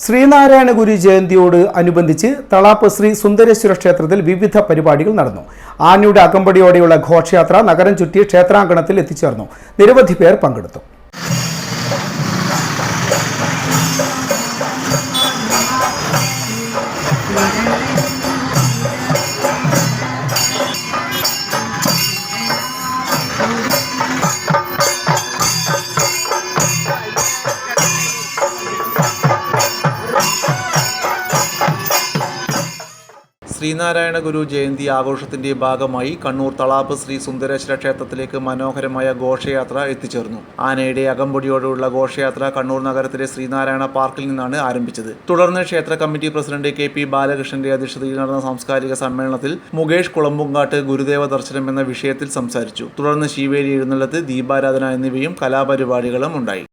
ശ്രീനാരായണ ഗുരു ജയന്തിയോട് അനുബന്ധിച്ച് തളാപ്പ് ശ്രീ സുന്ദരേശ്വര ക്ഷേത്രത്തിൽ വിവിധ പരിപാടികൾ നടന്നു. ആനയുടെ അകമ്പടിയോടെയുള്ള ഘോഷയാത്ര നഗരം ചുറ്റി ക്ഷേത്രാങ്കണത്തിൽ എത്തിച്ചേർന്നു. നിരവധി പേർ പങ്കെടുത്തു. ശ്രീനാരായണ ഗുരു ജയന്തി ആഘോഷത്തിന്റെ ഭാഗമായി കണ്ണൂർ തളാപ്പ് ശ്രീ സുന്ദരേശ്വര ക്ഷേത്രത്തിലേക്ക് മനോഹരമായ ഘോഷയാത്ര എത്തിച്ചേർന്നു. ആനയുടെ അകമ്പടിയോടെയുള്ള ഘോഷയാത്ര കണ്ണൂർ നഗരത്തിലെ ശ്രീനാരായണ പാർക്കിൽ നിന്നാണ് ആരംഭിച്ചത്. തുടർന്ന് ക്ഷേത്ര കമ്മിറ്റി പ്രസിഡന്റ് KP ബാലകൃഷ്ണന്റെ അധ്യക്ഷതയിൽ നടന്ന സാംസ്കാരിക സമ്മേളനത്തിൽ മുകേഷ് കുളമ്പുങ്കാട്ട് ഗുരുദേവ ദർശനം എന്ന വിഷയത്തിൽ സംസാരിച്ചു. തുടർന്ന് ശീവേലി എഴുന്നള്ളത്ത്, ദീപാരാധന എന്നിവയും കലാപരിപാടികളും ഉണ്ടായി.